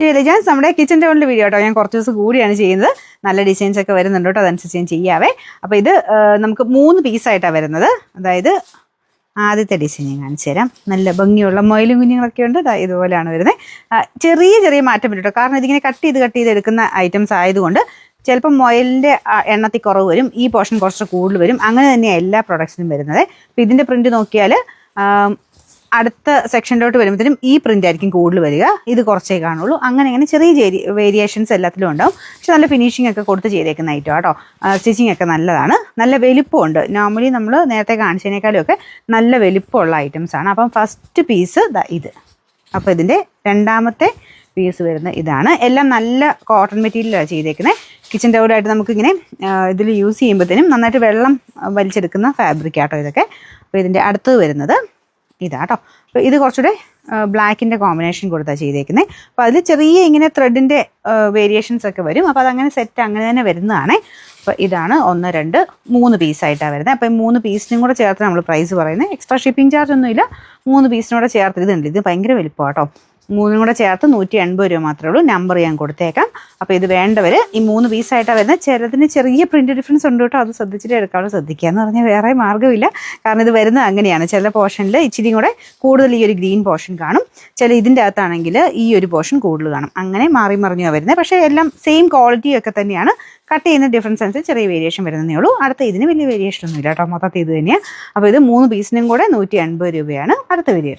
Designs നമ്മുടെ kitchen ടൗണിലെ video കേട്ടോ. ഞാൻ കുറച്ച് ദിവസം കൂടിയാണ് ചെയ്യുന്നത്. നല്ല ഡിസൈൻസ് ഒക്കെ വരുന്നുണ്ട് കേട്ടോ. അതനുസരിച്ച് ഞാൻ ചെയ്യാവേ. അപ്പോൾ ഇത് നമുക്ക് 3 പീസായിട്ടാണ് വരുന്നത്. അതായത് ആദ്യത്തെ ഡിസൈൻ ഞാൻ കാണിച്ചു തരാം. നല്ല ഭംഗിയുള്ള മൊയിലും കുഞ്ഞുങ്ങളൊക്കെ ഉണ്ട്. ഇതുപോലെയാണ് വരുന്നത്. ചെറിയ ചെറിയ മാറ്റം വരും കേട്ടോ. കാരണം ഇതിങ്ങനെ കട്ട് ചെയ്ത് എടുക്കുന്ന ഐറ്റംസ് ആയതുകൊണ്ട് ചിലപ്പോൾ മൊയിലിൻ്റെ എണ്ണത്തിൽ കുറവ് വരും, ഈ പോർഷൻ കുറച്ച് കൂടുതൽ വരും. അങ്ങനെ തന്നെയാണ് എല്ലാ പ്രൊഡക്ട്സിനും വരുന്നത്. അപ്പോൾ ഇതിൻ്റെ പ്രിൻറ്റ് നോക്കിയാൽ അടുത്ത സെക്ഷനിലോട്ട് വരുമ്പോഴത്തേനും ഈ പ്രിൻ്റ് ആയിരിക്കും കൂടുതൽ വരിക, ഇത് കുറച്ചേ കാണുള്ളൂ. അങ്ങനെ ചെറിയ വേരിയേഷൻസ് എല്ലാത്തിലും ഉണ്ടാവും. പക്ഷെ നല്ല ഫിനിഷിംഗ് ഒക്കെ കൊടുത്ത് ചെയ്തേക്കുന്ന ഐറ്റം കേട്ടോ. സ്റ്റിച്ചിങ് ഒക്കെ നല്ലതാണ്. നല്ല വലിപ്പമുണ്ട്. നോർമലി നമ്മൾ നേരത്തെ കാണിച്ചതിനേക്കാളും ഒക്കെ നല്ല വലിപ്പമുള്ള ഐറ്റംസ് ആണ്. അപ്പം ഫസ്റ്റ് പീസ് ഇത്. അപ്പോൾ ഇതിൻ്റെ രണ്ടാമത്തെ പീസ് വരുന്ന ഇതാണ്. എല്ലാം നല്ല കോട്ടൺ മെറ്റീരിയലാണ് ചെയ്തേക്കുന്നത്. കിച്ചൺ ടൗലായിട്ട് നമുക്കിങ്ങനെ ഇതിൽ യൂസ് ചെയ്യുമ്പോഴത്തേനും നന്നായിട്ട് വെള്ളം വലിച്ചെടുക്കുന്ന ഫാബ്രിക് ആട്ടോ ഇതൊക്കെ. അപ്പോൾ ഇതിൻ്റെ അടുത്തത് വരുന്നത് ഇതാട്ടോ. അപ്പോൾ ഇത് കുറച്ചുകൂടെ ബ്ലാക്കിൻ്റെ കോമ്പിനേഷൻ കൊടുത്താണ് ചെയ്തേക്കുന്നത്. അപ്പോൾ അതിൽ ചെറിയ ഇങ്ങനെ ത്രെഡിൻ്റെ വേരിയേഷൻസ് ഒക്കെ വരും. അപ്പോൾ അതങ്ങനെ സെറ്റ് അങ്ങനെ തന്നെ വരുന്നതാണ്. അപ്പോൾ ഇതാണ് 1, 2, 3 പീസായിട്ടാണ് വരുന്നത്. അപ്പോൾ 3 പീസിനും കൂടെ ചേർത്ത് നമ്മൾ പ്രൈസ് പറയുന്നത്. എക്സ്ട്രാ ഷിപ്പിംഗ് ചാർജ് ഒന്നുമില്ല. 3 പീസിനൂടെ ചേർത്ത് ഇതുണ്ട്. ഇത് ഭയങ്കര വലിപ്പം കേട്ടോ. 3 കൂടെ ചേർത്ത് 180 രൂപ മാത്രമേ ഉള്ളൂ. നമ്പർ ഞാൻ കൊടുത്തേക്കാം. അപ്പോൾ ഇത് വേണ്ടവർ ഈ 3 പീസായിട്ടാണ് വരുന്നത്. ചിലതിന് ചെറിയ പ്രിൻറ്റ് ഡിഫറൻസ് ഉണ്ട് കേട്ടോ. അത് ശ്രദ്ധിച്ചിട്ട് എടുക്കാനുള്ള ശ്രദ്ധിക്കുക എന്ന് പറഞ്ഞാൽ വേറെ മാർഗ്ഗമില്ല. കാരണം ഇത് വരുന്നത് അങ്ങനെയാണ്. ചില പോർഷനിൽ ഇച്ചിരി കൂടെ കൂടുതൽ ഈ ഒരു ഗ്രീൻ പോർഷൻ കാണും, ചില ഇതിൻ്റെ അകത്താണെങ്കിൽ ഈ ഒരു പോർഷൻ കൂടുതൽ കാണും. അങ്ങനെ മാറി മറിഞ്ഞാണ് വരുന്നത്. പക്ഷേ എല്ലാം സെയിം ക്വാളിറ്റി ഒക്കെ തന്നെയാണ്. കട്ട് ചെയ്യുന്ന ഡിഫറൻസ് അനുസരിച്ച് ചെറിയ വേരിയേഷൻ വരുന്നതേ ഉള്ളൂ. അടുത്ത ഇതിന് വലിയ വേരിയേഷൻ ഒന്നുമില്ല കേട്ടോ. മൊത്തത്തിൽ ഇത് തന്നെയാണ്. അപ്പോൾ ഇത് 3 പീസിനും കൂടെ 180 രൂപയാണ്. അടുത്ത വീഡിയോ